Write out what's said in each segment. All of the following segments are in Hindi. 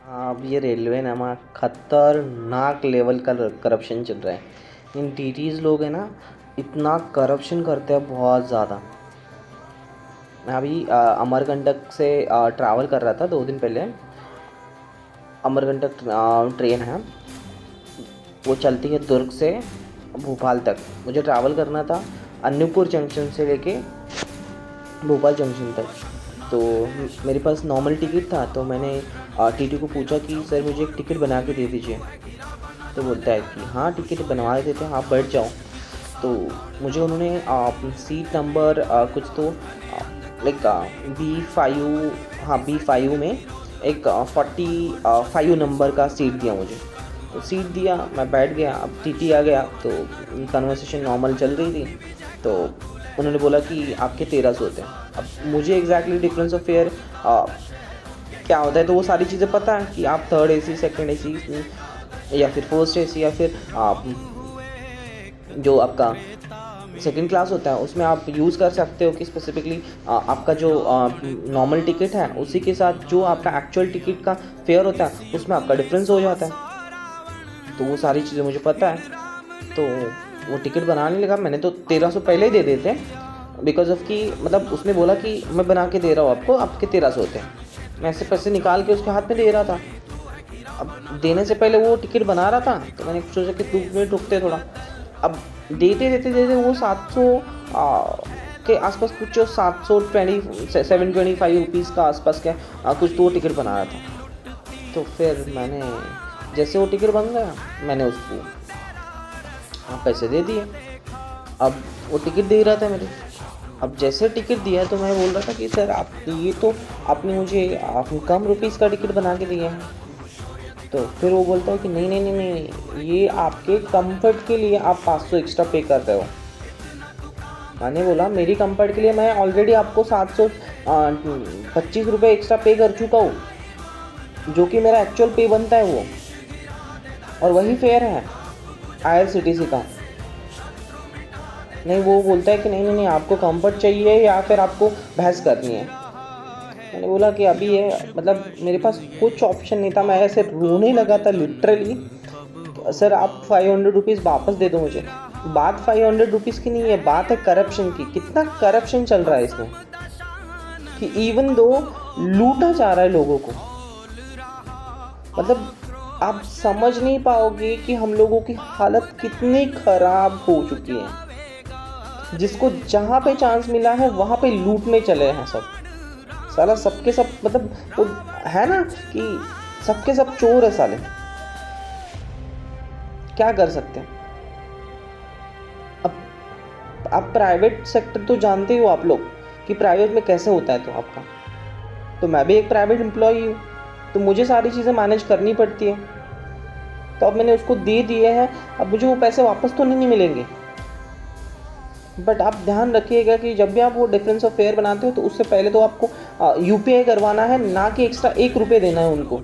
अब ये रेलवे ना वहाँ खतरनाक लेवल का करप्शन चल रहा है। इन टीटीज लोग हैं ना, इतना करप्शन करते हैं बहुत ज़्यादा। मैं अभी अमरकंटक से ट्रैवल कर रहा था 2 दिन पहले। अमरकंटक ट्रेन है, वो चलती है दुर्ग से भोपाल तक। मुझे ट्रैवल करना था अन्नूपुर जंक्शन से लेके भोपाल जंक्शन तक। तो मेरे पास नॉर्मल टिकट था, तो मैंने टीटी को पूछा कि सर मुझे एक टिकट बना के दे दीजिए। तो बोलता है कि हाँ टिकट बनवा देते हैं, आप बैठ जाओ। तो मुझे उन्होंने सीट नंबर कुछ तो लाइक B5, हाँ B5 में एक 45 नंबर का सीट दिया मुझे। तो सीट दिया, मैं बैठ गया। अब टीटी आ गया, तो कन्वर्सेशन नॉर्मल चल रही थी। तो उन्होंने बोला कि आपके 1300 होते हैं। अब मुझे एग्जैक्टली डिफरेंस ऑफ फेयर क्या होता है तो वो सारी चीज़ें पता है कि आप थर्ड AC, सेकंड AC या फिर फर्स्ट AC या फिर आप जो आपका सेकंड क्लास होता है उसमें आप यूज़ कर सकते हो कि स्पेसिफिकली आपका जो नॉर्मल टिकट है उसी के साथ जो आपका एक्चुअल टिकट का फेयर होता है उसमें आपका डिफरेंस हो जाता है। तो वो सारी चीज़ें मुझे पता है। तो वो टिकट बनाने लगा। मैंने तो 1300 पहले ही दे देते बिकॉज ऑफ कि मतलब उसने बोला कि मैं बना के दे रहा हूँ आपको, आपके 1300 होते हैं। मैं ऐसे पैसे निकाल के उसके हाथ में दे रहा था। अब देने से पहले वो टिकट बना रहा था, तो मैंने सोचा कि 2 मिनट रुकते थोड़ा। अब देते वो 700 के आसपास कुछ 725 रुपीज़ का आसपास का कुछ तो टिकट बना रहा था। तो फिर मैंने जैसे वो टिकट बन गया मैंने उसको पैसे दे दिए। अब वो टिकट दे रहा था मेरे। अब जैसे टिकट दिया तो मैं बोल रहा था कि सर आप ये तो आपने मुझे कम रुपीज़ का टिकट बना के दिया है। तो फिर वो बोलता है कि नहीं नहीं नहीं नहीं, ये आपके कंफर्ट के लिए आप 500 एक्स्ट्रा पे कर रहे हो। मैंने बोला मेरी कंफर्ट के लिए मैं ऑलरेडी आपको 725 रुपये एक्स्ट्रा पे कर चुका हूँ, जो कि मेरा एक्चुअल पे बनता है वो, और वही फेयर है IRCTC का। नहीं, वो बोलता है कि नहीं नहीं नहीं आपको कंफर्ट चाहिए या फिर आपको बहस करनी है। मैंने बोला कि अभी ये मतलब मेरे पास कुछ ऑप्शन नहीं था। मैं ऐसे रोने लगा था लिटरली। सर आप 500 रुपीज़ वापस दे दो मुझे। बात 500 रुपीज़ की नहीं है, बात है करप्शन की। कितना करप्शन चल रहा है इसमें कि इवन दो लूटा जा रहा है लोगों को। मतलब आप समझ नहीं पाओगे कि हम लोगों की हालत कितनी खराब हो चुकी है। जिसको जहाँ पे चांस मिला है वहाँ पे लूटने चले हैं सब। साला सबके सब मतलब वो है ना कि सबके सब चोर है साले। क्या कर सकते हैं। अब आप प्राइवेट सेक्टर तो जानते हो आप लोग कि प्राइवेट में कैसे होता है। तो आपका तो मैं भी एक प्राइवेट एम्प्लॉई हूँ, तो मुझे सारी चीज़ें मैनेज करनी पड़ती है। तो अब मैंने उसको दे दिए हैं, अब मुझे वो पैसे वापस तो नहीं मिलेंगे। बट आप ध्यान रखिएगा कि जब भी आप वो डिफरेंस ऑफ फेयर बनाते हो तो उससे पहले तो आपको UPI करवाना है, ना कि एक्स्ट्रा 1 रुपये देना है उनको।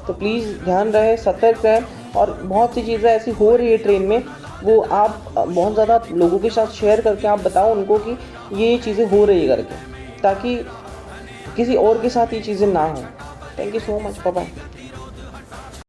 तो प्लीज़ ध्यान रहे, सतर्क रहें। और बहुत सी चीज़ें ऐसी हो रही है ट्रेन में, वो आप बहुत ज़्यादा लोगों के साथ शेयर करके आप बताओ उनको कि ये चीज़ें हो रही है करके, ताकि किसी और के साथ ये चीज़ें ना हो। Thank you so much, bye bye.